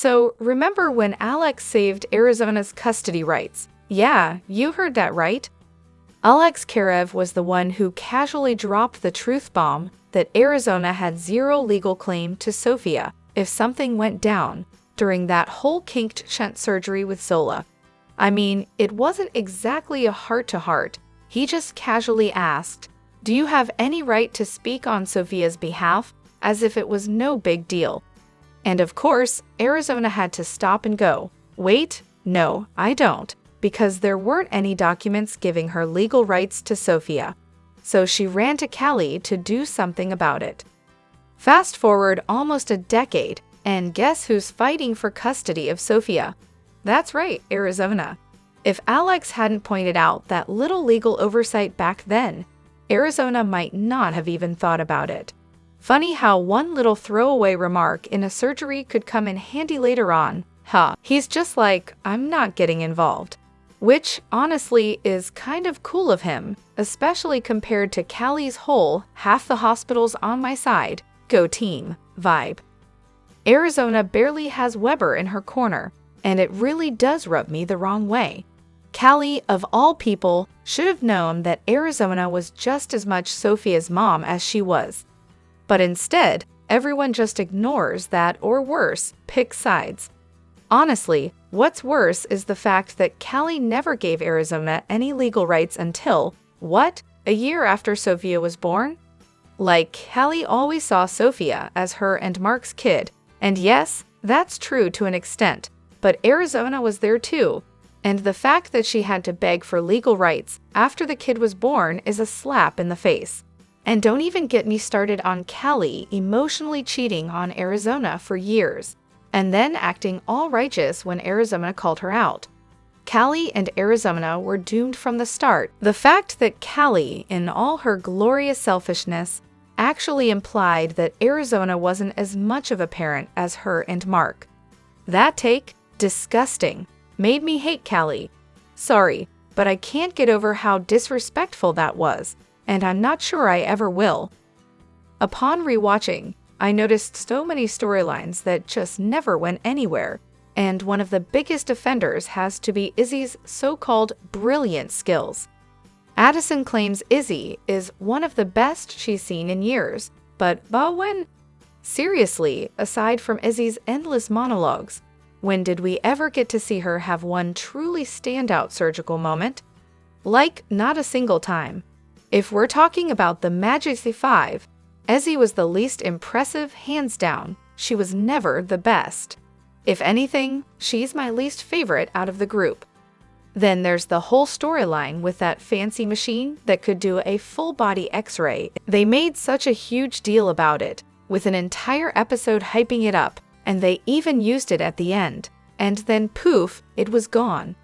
So, remember when Alex saved Arizona's custody rights? Yeah, you heard that right. Alex Karev was the one who casually dropped the truth bomb that Arizona had zero legal claim to Sophia if something went down during that whole kinked shunt surgery with Zola. I mean, it wasn't exactly a heart-to-heart. He just casually asked, "Do you have any right to speak on Sophia's behalf?" as if it was no big deal. And of course, Arizona had to stop and go, "Wait, no, I don't," because there weren't any documents giving her legal rights to Sophia. So she ran to Callie to do something about it. Fast forward almost a decade, and guess who's fighting for custody of Sophia? That's right, Arizona. If Alex hadn't pointed out that little legal oversight back then, Arizona might not have even thought about it. Funny how one little throwaway remark in a surgery could come in handy later on. He's just like, "I'm not getting involved." Which, honestly, is kind of cool of him, especially compared to Callie's whole "half the hospital's on my side, go team" vibe. Arizona barely has Weber in her corner, and it really does rub me the wrong way. Callie, of all people, should have known that Arizona was just as much Sophia's mom as she was. But instead, everyone just ignores that, or worse, picks sides. Honestly, what's worse is the fact that Callie never gave Arizona any legal rights until, a year after Sophia was born? Like, Callie always saw Sophia as her and Mark's kid, and yes, that's true to an extent, but Arizona was there too. And the fact that she had to beg for legal rights after the kid was born is a slap in the face. And don't even get me started on Callie emotionally cheating on Arizona for years, and then acting all righteous when Arizona called her out. Callie and Arizona were doomed from the start. The fact that Callie, in all her glorious selfishness, actually implied that Arizona wasn't as much of a parent as her and Mark. That take, disgusting, made me hate Callie. Sorry, but I can't get over how disrespectful that was, and I'm not sure I ever will. Upon rewatching, I noticed so many storylines that just never went anywhere, and one of the biggest offenders has to be Izzy's so-called brilliant skills. Addison claims Izzy is one of the best she's seen in years, but when? Seriously, aside from Izzy's endless monologues, when did we ever get to see her have one truly standout surgical moment? Like, not a single time. If we're talking about the Magic 5, Izzy was the least impressive, hands down. She was never the best. If anything, she's my least favorite out of the group. Then there's the whole storyline with that fancy machine that could do a full-body X-ray. They made such a huge deal about it, with an entire episode hyping it up, and they even used it at the end. And then poof, it was gone.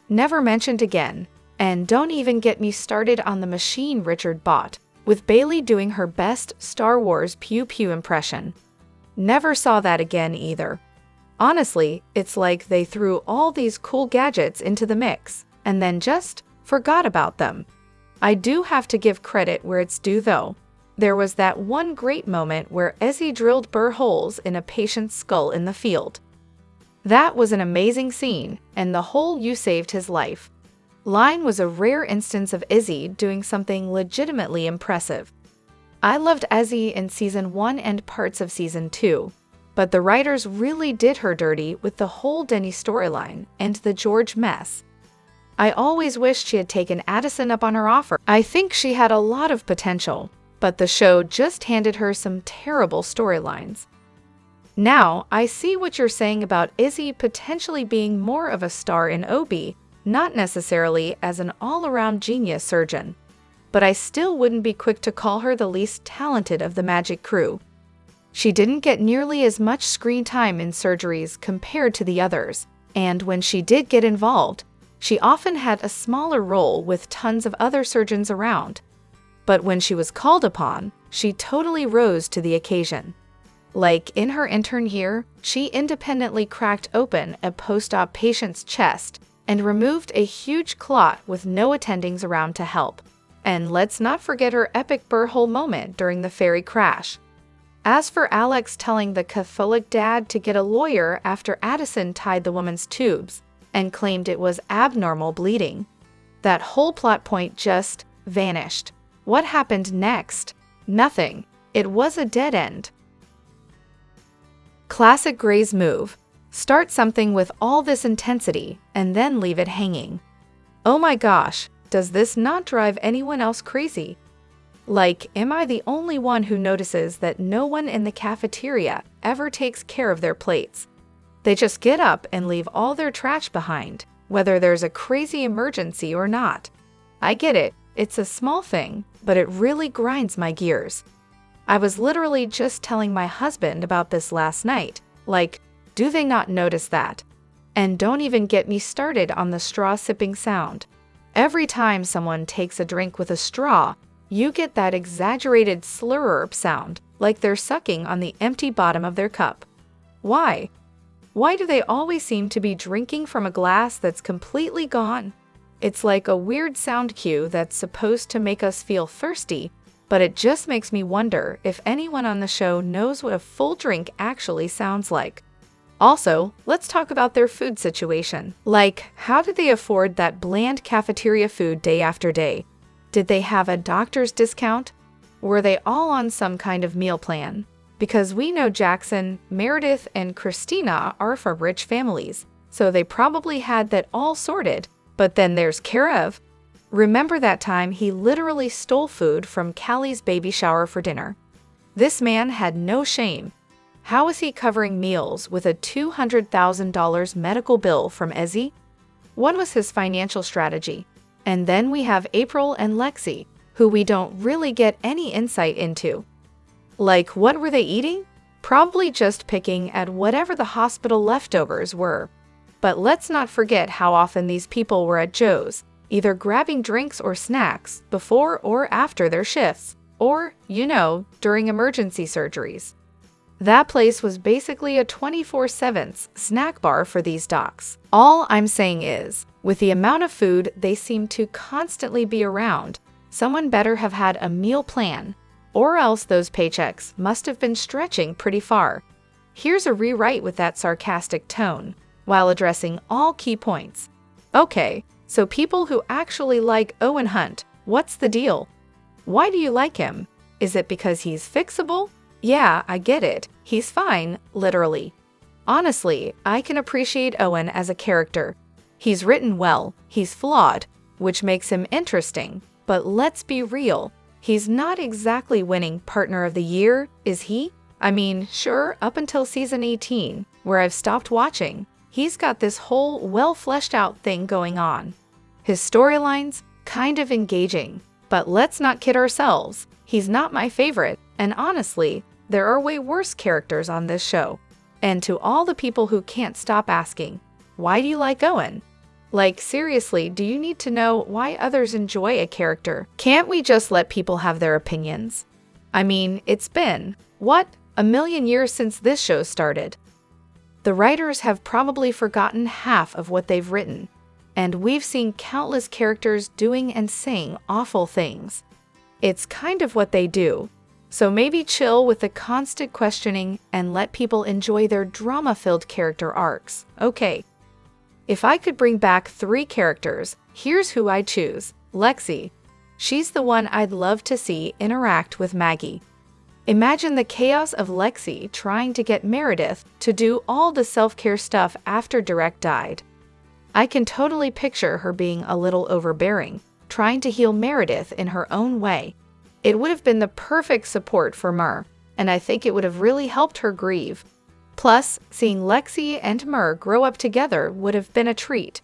Never mentioned again. And don't even get me started on the machine Richard bought, with Bailey doing her best Star Wars pew-pew impression. Never saw that again either. Honestly, it's like they threw all these cool gadgets into the mix, and then just forgot about them. I do have to give credit where it's due though. There was that one great moment where Izzy drilled burr holes in a patient's skull in the field. That was an amazing scene, and the whole "you saved his life" line was a rare instance of Izzy doing something legitimately impressive. I loved Izzy in Season 1 and parts of Season 2, but the writers really did her dirty with the whole Denny storyline and the George mess. I always wished she had taken Addison up on her offer. I think she had a lot of potential, but the show just handed her some terrible storylines. Now, I see what you're saying about Izzy potentially being more of a star in OB, not necessarily as an all-around genius surgeon, but I still wouldn't be quick to call her the least talented of the Magic crew. She didn't get nearly as much screen time in surgeries compared to the others, and when she did get involved, she often had a smaller role with tons of other surgeons around. But when she was called upon, she totally rose to the occasion. Like in her intern year, she independently cracked open a post-op patient's chest and removed a huge clot with no attendings around to help. And let's not forget her epic burr hole moment during the ferry crash. As for Alex telling the Catholic dad to get a lawyer after Addison tied the woman's tubes and claimed it was abnormal bleeding, that whole plot point just vanished. What happened next? Nothing. It was a dead end. Classic Grey's move. Start something with all this intensity and then leave it hanging. Oh my gosh, does this not drive anyone else crazy? Like, am I the only one who notices that no one in the cafeteria ever takes care of their plates? They just get up and leave all their trash behind, whether there's a crazy emergency or not. I get it, it's a small thing, but it really grinds my gears. I was literally just telling my husband about this last night. Like, do they not notice that? And don't even get me started on the straw sipping sound. Every time someone takes a drink with a straw, you get that exaggerated slurp sound, like they're sucking on the empty bottom of their cup. Why? Why do they always seem to be drinking from a glass that's completely gone? It's like a weird sound cue that's supposed to make us feel thirsty, but it just makes me wonder if anyone on the show knows what a full drink actually sounds like. Also, let's talk about their food situation. Like, how did they afford that bland cafeteria food day after day? Did they have a doctor's discount? Were they all on some kind of meal plan? Because we know Jackson, Meredith, and Christina are from rich families, so they probably had that all sorted. But then there's Karev. Remember that time he literally stole food from Callie's baby shower for dinner? This man had no shame. How is he covering meals with a $200,000 medical bill from Ezzy? What was his financial strategy? And then we have April and Lexi, who we don't really get any insight into. Like, what were they eating? Probably just picking at whatever the hospital leftovers were. But let's not forget how often these people were at Joe's, either grabbing drinks or snacks before or after their shifts, or, during emergency surgeries. That place was basically a 24/7 snack bar for these docs. All I'm saying is, with the amount of food they seem to constantly be around, someone better have had a meal plan, or else those paychecks must have been stretching pretty far. Here's a rewrite with that sarcastic tone, while addressing all key points. Okay, so people who actually like Owen Hunt, what's the deal? Why do you like him? Is it because he's fixable? Yeah, I get it. He's fine, literally. Honestly, I can appreciate Owen as a character. He's written well, he's flawed, which makes him interesting. But let's be real, he's not exactly winning Partner of the Year, is he? I mean, sure, up until season 18, where I've stopped watching, he's got this whole well-fleshed-out thing going on. His storyline's kind of engaging, but let's not kid ourselves. He's not my favorite, and honestly, there are way worse characters on this show. And to all the people who can't stop asking, why do you like Owen? Like, seriously, do you need to know why others enjoy a character? Can't we just let people have their opinions? I mean, it's been, what, a million years since this show started. The writers have probably forgotten half of what they've written, and we've seen countless characters doing and saying awful things. It's kind of what they do. So maybe chill with the constant questioning and let people enjoy their drama-filled character arcs. Okay. If I could bring back 3 characters, here's who I'd choose. Lexi. She's the one I'd love to see interact with Maggie. Imagine the chaos of Lexi trying to get Meredith to do all the self-care stuff after Direct died. I can totally picture her being a little overbearing, trying to heal Meredith in her own way. It would have been the perfect support for Mur, and I think it would have really helped her grieve. Plus, seeing Lexi and Mur grow up together would have been a treat.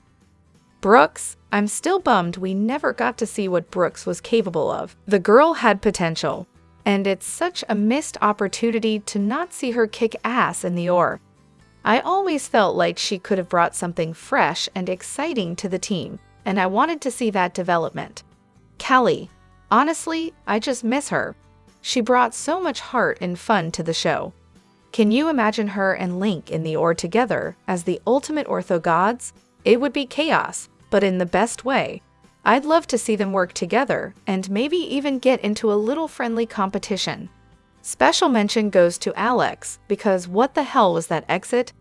Brooks, I'm still bummed we never got to see what Brooks was capable of. The girl had potential, and it's such a missed opportunity to not see her kick ass in the oar. I always felt like she could have brought something fresh and exciting to the team, and I wanted to see that development. Callie. Honestly, I just miss her. She brought so much heart and fun to the show. Can you imagine her and Link in the oar together as the ultimate ortho gods? It would be chaos, but in the best way. I'd love to see them work together and maybe even get into a little friendly competition. Special mention goes to Alex, because what the hell was that exit?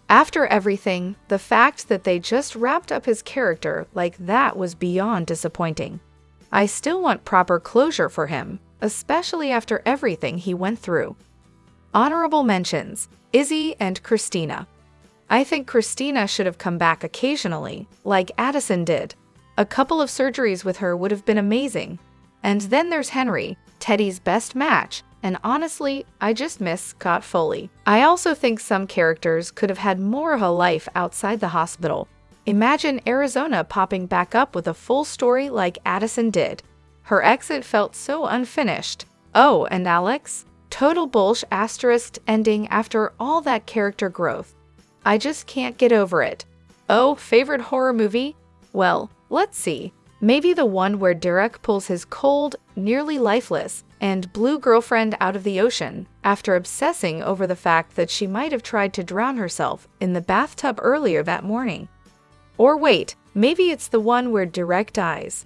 After everything, the fact that they just wrapped up his character like that was beyond disappointing. I still want proper closure for him, especially after everything he went through. Honorable mentions: Izzy and Christina. I think Christina should have come back occasionally, like Addison did. A couple of surgeries with her would have been amazing. And then there's Henry, Teddy's best match, and honestly, I just miss Scott Foley. I also think some characters could have had more of a life outside the hospital. Imagine Arizona popping back up with a full story like Addison did. Her exit felt so unfinished. Oh, and Alex? Total bullsh asterisk ending after all that character growth. I just can't get over it. Oh, favorite horror movie? Well, let's see. Maybe the one where Derek pulls his cold, nearly lifeless, and blue girlfriend out of the ocean after obsessing over the fact that she might have tried to drown herself in the bathtub earlier that morning. Or wait, maybe it's the one where Derek dies.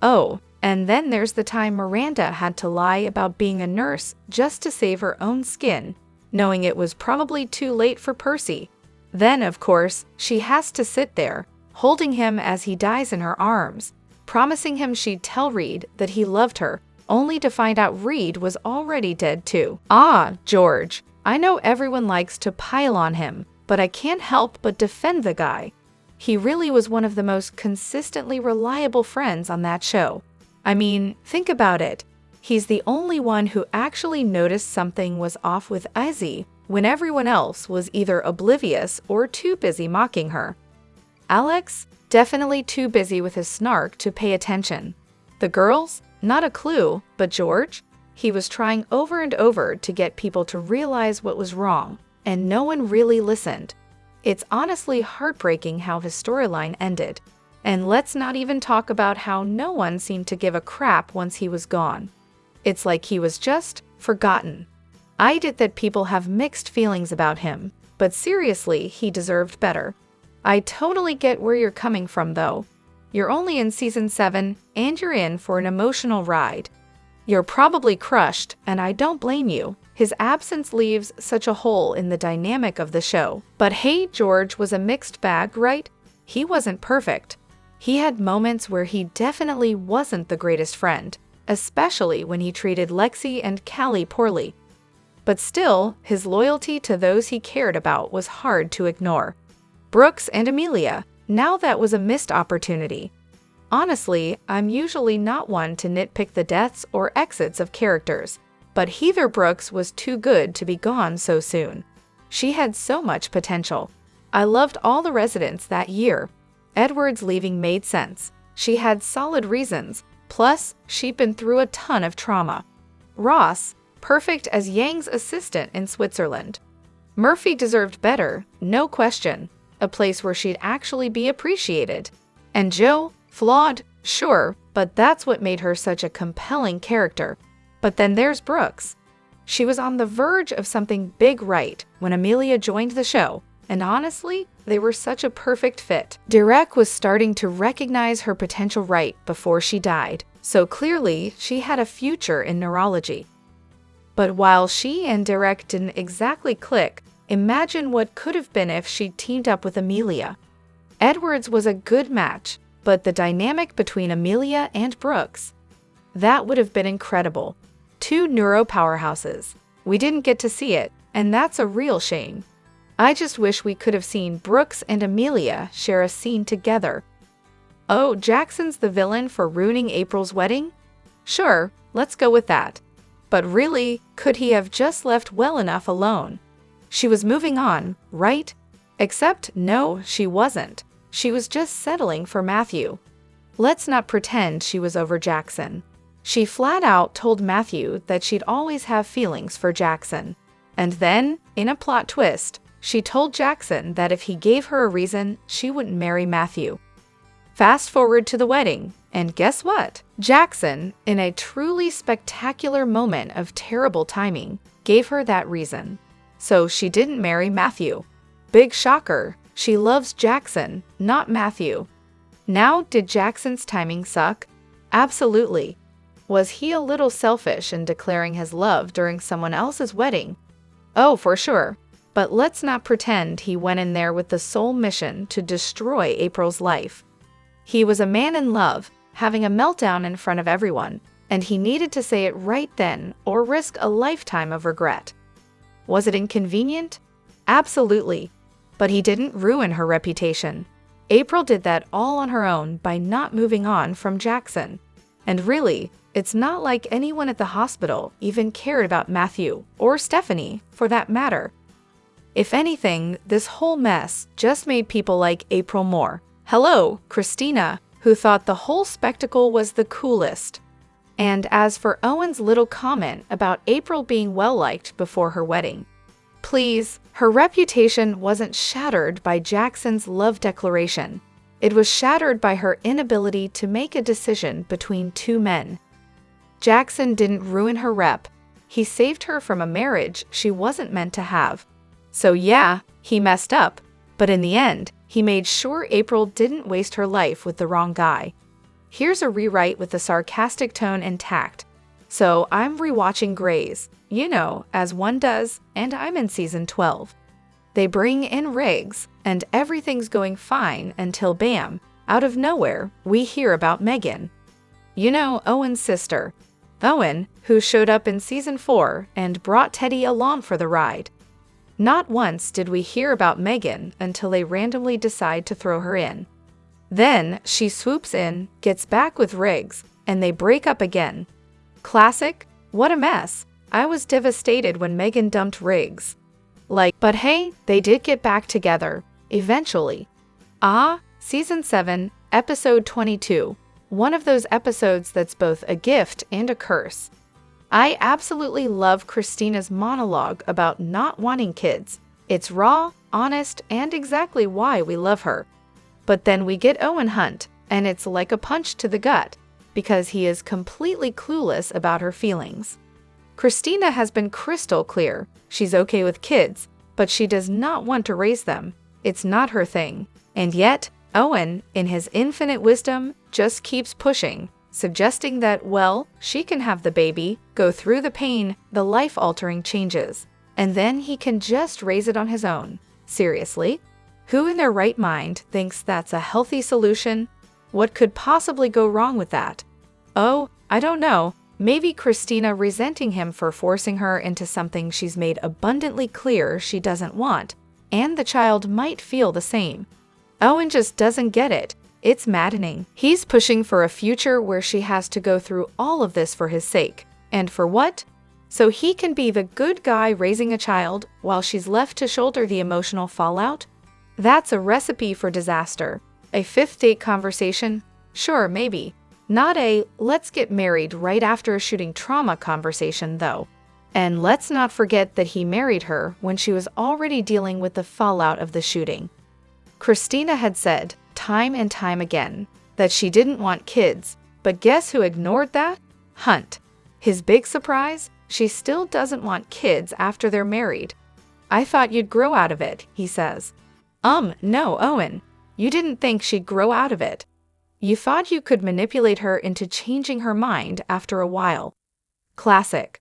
Oh, and then there's the time Miranda had to lie about being a nurse just to save her own skin, knowing it was probably too late for Percy. Then, of course, she has to sit there, holding him as he dies in her arms, promising him she'd tell Reed that he loved her, only to find out Reed was already dead too. Ah, George. I know everyone likes to pile on him, but I can't help but defend the guy. He really was one of the most consistently reliable friends on that show. I mean, think about it. He's the only one who actually noticed something was off with Izzy when everyone else was either oblivious or too busy mocking her. Alex? Definitely too busy with his snark to pay attention. The girls? Not a clue, but George? He was trying over and over to get people to realize what was wrong, and no one really listened. It's honestly heartbreaking how his storyline ended. And let's not even talk about how no one seemed to give a crap once he was gone. It's like he was just forgotten. I get that people have mixed feelings about him, but seriously, he deserved better. I totally get where you're coming from, though. You're only in season 7, and you're in for an emotional ride. You're probably crushed, and I don't blame you. His absence leaves such a hole in the dynamic of the show. But hey, George was a mixed bag, right? He wasn't perfect. He had moments where he definitely wasn't the greatest friend, especially when he treated Lexi and Callie poorly. But still, his loyalty to those he cared about was hard to ignore. Brooks and Amelia, now that was a missed opportunity. Honestly, I'm usually not one to nitpick the deaths or exits of characters, but Heather Brooks was too good to be gone so soon. She had so much potential. I loved all the residents that year. Edward's leaving made sense. She had solid reasons, plus she'd been through a ton of trauma. Ross, perfect as Yang's assistant in Switzerland. Murphy deserved better, no question, a place where she'd actually be appreciated. And Jo, flawed, sure, but that's what made her such a compelling character. But then there's Brooks. She was on the verge of something big right when Amelia joined the show, and honestly, they were such a perfect fit. Derek was starting to recognize her potential right before she died, so clearly she had a future in neurology. But while she and Derek didn't exactly click, imagine what could have been if she teamed up with Amelia. Edwards was a good match, but the dynamic between Amelia and Brooks, that would have been incredible. Two neuro powerhouses. We didn't get to see it, and that's a real shame. I just wish we could have seen Brooks and Amelia share a scene together. Oh, Jackson's the villain for ruining April's wedding? Sure, let's go with that. But really, could he have just left well enough alone? She was moving on, right? Except, no, she wasn't. She was just settling for Matthew. Let's not pretend she was over Jackson. She flat out told Matthew that she'd always have feelings for Jackson. And then, in a plot twist, she told Jackson that if he gave her a reason, she wouldn't marry Matthew. Fast forward to the wedding, and guess what? Jackson, in a truly spectacular moment of terrible timing, gave her that reason. So she didn't marry Matthew. Big shocker, she loves Jackson, not Matthew. Now, did Jackson's timing suck? Absolutely. Was he a little selfish in declaring his love during someone else's wedding? Oh, for sure. But let's not pretend he went in there with the sole mission to destroy April's life. He was a man in love, having a meltdown in front of everyone, and he needed to say it right then or risk a lifetime of regret. Was it inconvenient? Absolutely. But he didn't ruin her reputation. April did that all on her own by not moving on from Jackson. And really, it's not like anyone at the hospital even cared about Matthew, or Stephanie, for that matter. If anything, this whole mess just made people like April more. Hello, Christina, who thought the whole spectacle was the coolest. And as for Owen's little comment about April being well-liked before her wedding, please, her reputation wasn't shattered by Jackson's love declaration. It was shattered by her inability to make a decision between two men. Jackson didn't ruin her rep. He saved her from a marriage she wasn't meant to have. So yeah, he messed up, but in the end, he made sure April didn't waste her life with the wrong guy. Here's a rewrite with a sarcastic tone and tact. So I'm rewatching Grey's, as one does, and I'm in season 12. They bring in Riggs, and everything's going fine until bam, out of nowhere, we hear about Megan. Owen's sister. Owen, who showed up in season 4 and brought Teddy along for the ride. Not once did we hear about Megan until they randomly decide to throw her in. Then she swoops in, gets back with Riggs, and they break up again. Classic? What a mess. I was devastated when Megan dumped Riggs. But hey, they did get back together, eventually. Season 7, episode 22. One of those episodes that's both a gift and a curse. I absolutely love Christina's monologue about not wanting kids. It's raw, honest, and exactly why we love her. But then we get Owen Hunt, and it's like a punch to the gut, because he is completely clueless about her feelings. Christina has been crystal clear. She's okay with kids, but she does not want to raise them. It's not her thing. And yet, Owen, in his infinite wisdom, just keeps pushing, suggesting that, she can have the baby, go through the pain, the life-altering changes, and then he can just raise it on his own. Seriously? Who in their right mind thinks that's a healthy solution? What could possibly go wrong with that? Oh, I don't know. Maybe Christina resenting him for forcing her into something she's made abundantly clear she doesn't want, and the child might feel the same. Owen just doesn't get it. It's maddening. He's pushing for a future where she has to go through all of this for his sake. And for what? So he can be the good guy raising a child while she's left to shoulder the emotional fallout? That's a recipe for disaster. A fifth date conversation? Sure, maybe. Not a let's get married right after a shooting trauma conversation, though. And let's not forget that he married her when she was already dealing with the fallout of the shooting. Christina had said, time and time again, that she didn't want kids, but guess who ignored that? Hunt. His big surprise? She still doesn't want kids after they're married. I thought you'd grow out of it, he says. No, Owen. You didn't think she'd grow out of it. You thought you could manipulate her into changing her mind after a while. Classic.